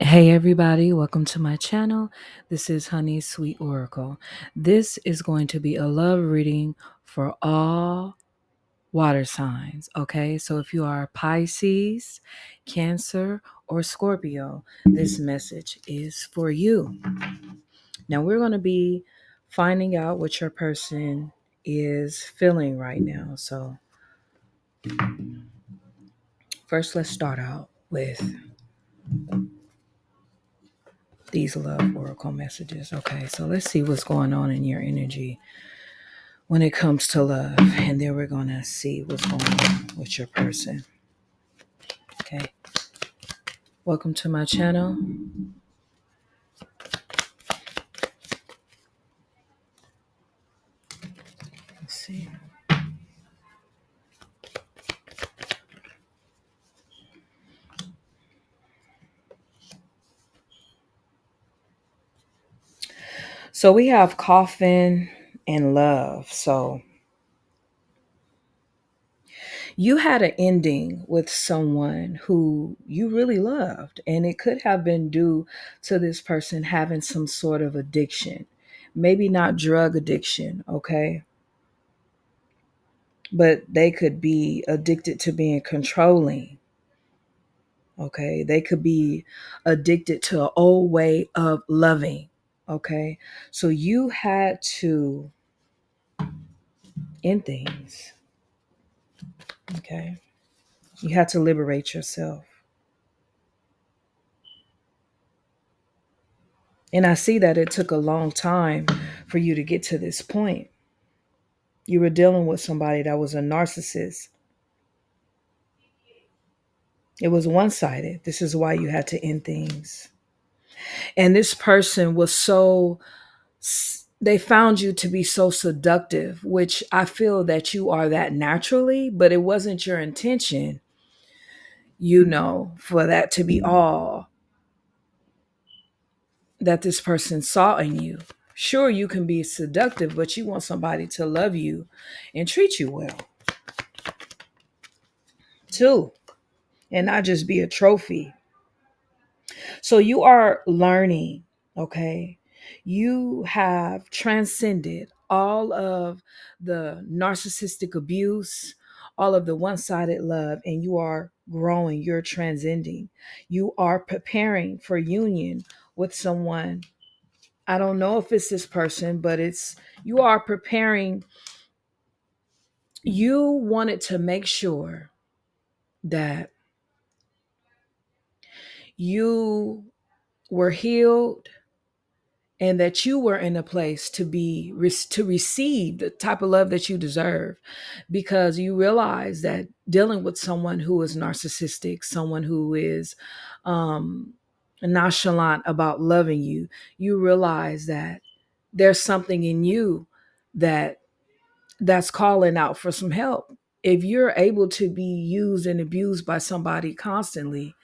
Hey everybody, welcome to my channel. This is Honey's Sweet Oracle. This is going to be a love reading for all water signs, okay? So if you are Pisces, Cancer, or Scorpio, this message is for you. Now we're going to be finding out what your person is feeling right now. So first let's start out with these love oracle messages. Okay, so let's see what's going on in your energy when it comes to love. And then we're going to see what's going on with your person. Okay. Welcome to my channel. Let's see. So we have coffin and love. So you had an ending with someone who you really loved, and it could have been due to this person having some sort of addiction. Maybe not drug addiction, okay? But they could be addicted to being controlling. Okay. They could be addicted to an old way of loving. Okay. So you had to end things. Okay. You had to liberate yourself. And I see that it took a long time for you to get to this point. You were dealing with somebody that was a narcissist. It was one sided. This is why you had to end things. And this person was they found you to be so seductive, which I feel that you are that naturally, but it wasn't your intention, for that to be all that this person saw in you. Sure, you can be seductive, but you want somebody to love you and treat you well too, and not just be a trophy. So you are learning, okay? You have transcended all of the narcissistic abuse, all of the one sided love, and you are growing, you're transcending. You are preparing for union with someone. I don't know if it's this person, but you are preparing. You wanted to make sure that you were healed and that you were in a place to receive the type of love that you deserve, because you realize that dealing with someone who is narcissistic, someone who is um nonchalant about loving you, you realize that there's something in you that that's calling out for some help. If you're able to be used and abused by somebody constantly,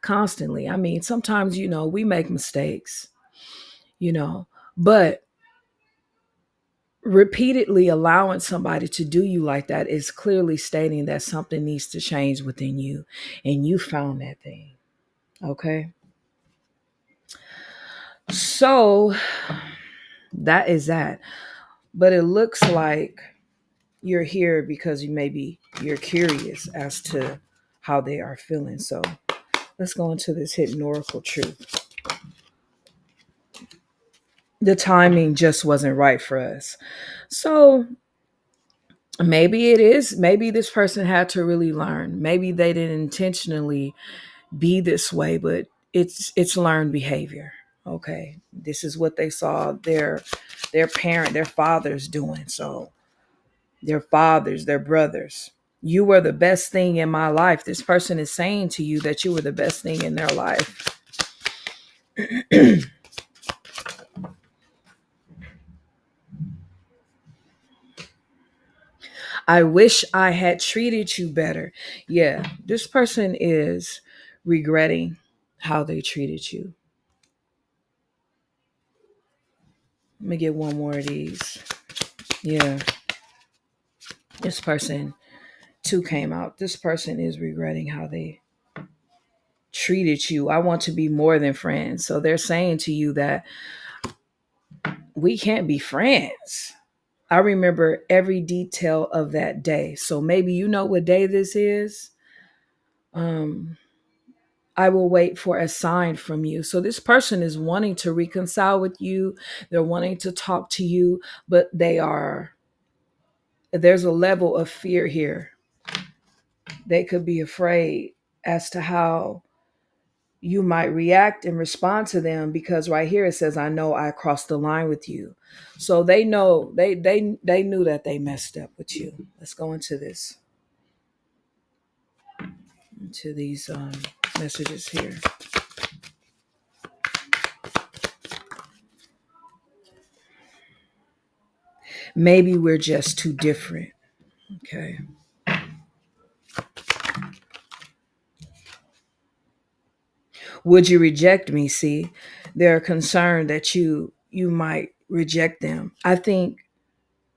I mean, sometimes we make mistakes, you know but repeatedly allowing somebody to do you like that is clearly stating that something needs to change within you, and you found that thing. Okay, so that is that. But it looks like you're here because you're curious as to how they are feeling. So let's go into this hidden oracle truth. The timing just wasn't right for us. So maybe this person had to really learn. Maybe they didn't intentionally be this way, but it's learned behavior. Okay, this is what they saw their fathers doing. So their fathers, their brothers, you were the best thing in my life. This person is saying to you that you were the best thing in their life. I wish I had treated you better. Yeah, this person is regretting how they treated you. Let me get one more of these. Yeah, this person two came out. This person is regretting how they treated you. I want to be more than friends. So they're saying to you that we can't be friends. I remember every detail of that day. So maybe you know what day this is. Um, I will wait for a sign from you. So this person is wanting to reconcile with you. They're wanting to talk to you, but there's a level of fear here. They could be afraid as to how you might react and respond to them, because right here it says, I know I crossed the line with you. So they know, they knew that they messed up with you. Let's go into these messages here. Maybe we're just too different. Okay. Would you reject me? See, they're concerned that you might reject them. I think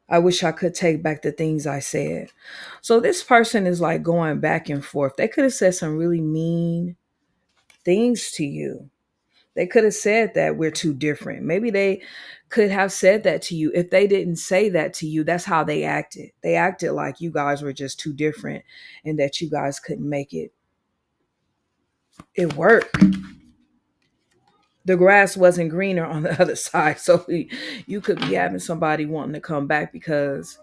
I wish I could take back the things I said. So this person is like going back and forth. They could have said some really mean things to you. They could have said that we're too different. Maybe they could have said that to you. If they didn't say that to you, that's how they acted. They acted like you guys were just too different and that you guys couldn't make it work. The grass wasn't greener on the other side. So you could be having somebody wanting to come back because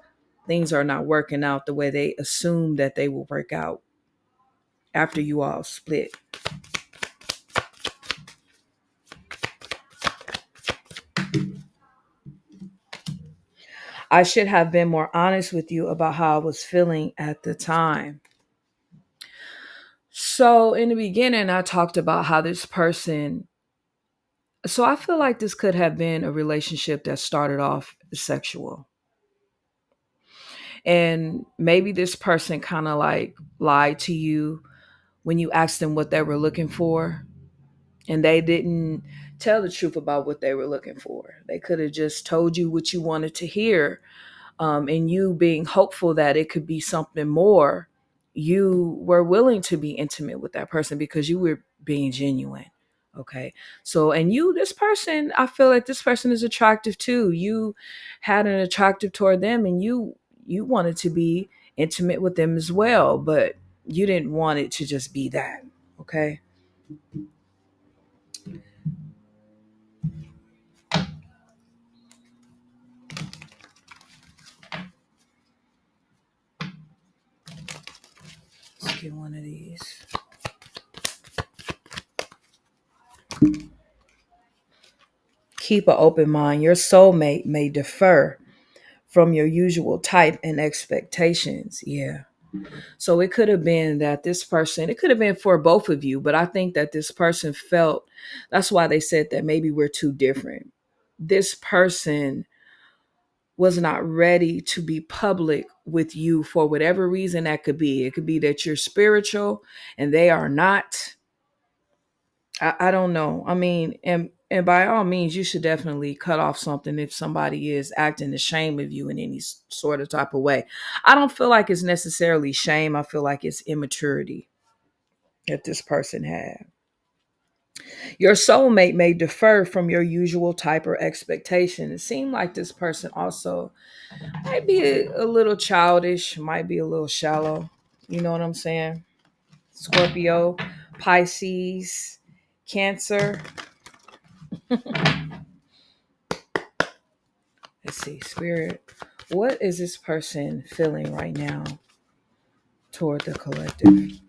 things are not working out the way they assumed that they will work out after you all split. I should have been more honest with you about how I was feeling at the time. So in the beginning, I talked about how this person, so I feel like this could have been a relationship that started off sexual. And maybe this person kind of like lied to you when you asked them what they were looking for, and they didn't tell the truth about what they were looking for. They could have just told you what you wanted to hear, and you being hopeful that it could be something more, you were willing to be intimate with that person because you were being genuine. Okay. So, and this person, I feel like this person is attractive too. You had an attractive toward them, and you wanted to be intimate with them as well, but you didn't want it to just be that. Okay. Let's get one of these. Keep an open mind. Your soulmate may differ from your usual type and expectations. Yeah. So it could have been that this person, it could have been for both of you, but I think that this person felt, that's why they said that maybe we're too different. This person was not ready to be public with you for whatever reason that could be. It could be that you're spiritual and they are not. I don't know. I mean, and by all means, you should definitely cut off something if somebody is acting ashamed of you in any sort of type of way. I don't feel like it's necessarily shame. I feel like it's immaturity that this person had. Your soulmate may differ from your usual type or expectation. It seemed like this person also might be a little childish, might be a little shallow. You know what I'm saying? Scorpio, Pisces, Cancer. Let's see, Spirit. What is this person feeling right now toward the collective?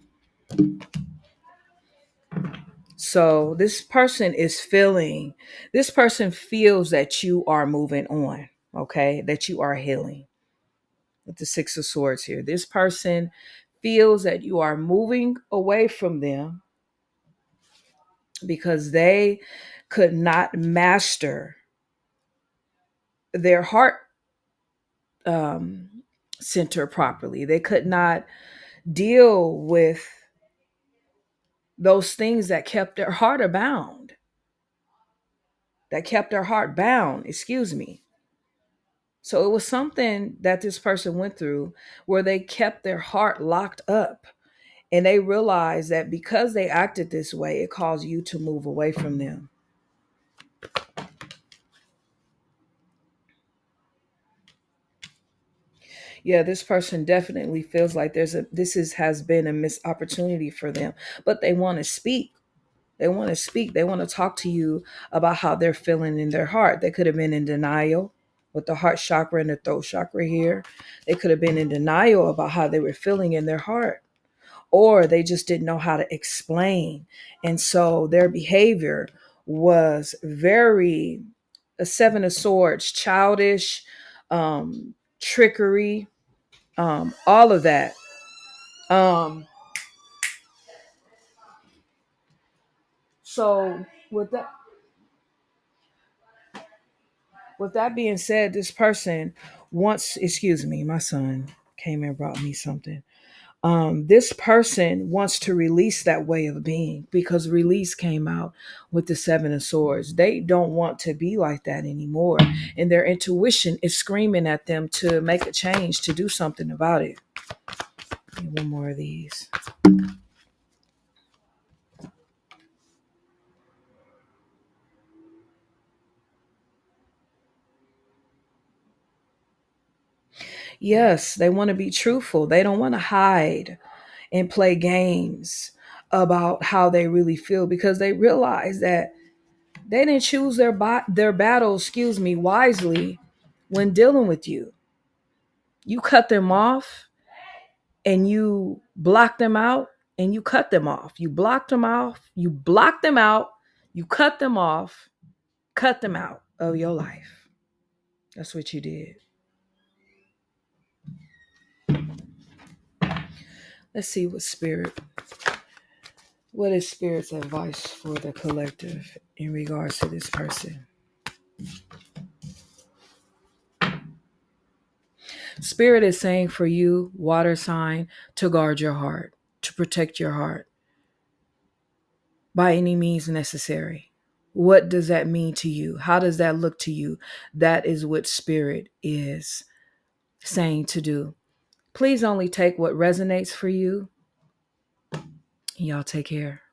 So this person feels that you are moving on, okay? That you are healing. With the Six of Swords here. This person feels that you are moving away from them because they could not master their heart um, center properly. They could not deal with those things that kept their heart bound, excuse me. So it was something that this person went through where they kept their heart locked up. And they realize that because they acted this way, it caused you to move away from them. Yeah, this person definitely feels like has been a missed opportunity for them, but they want to speak. They want to speak. They want to talk to you about how they're feeling in their heart. They could have been in denial with the heart chakra and the throat chakra here. They could have been in denial about how they were feeling in their heart, or they just didn't know how to explain. And so their behavior was very a seven of swords, childish, trickery, all of that. Um, so with that being said, this person wants, excuse me, my son came and brought me something. This person wants to release that way of being because release came out with the seven of swords. They don't want to be like that anymore. And their intuition is screaming at them to make a change, to do something about it. One more of these. Yes, they want to be truthful. They don't want to hide and play games about how they really feel because they realize that they didn't choose their battle, wisely when dealing with you. You cut them off and you block them out and you cut them off. You blocked them off, you blocked them out, you cut them out of your life. That's what you did. Let's see what is spirit's advice for the collective in regards to this person. Spirit is saying for you, water sign, to guard your heart, to protect your heart by any means necessary. What does that mean to you? How does that look to you? That is what spirit is saying to do. Please only take what resonates for you. Y'all take care.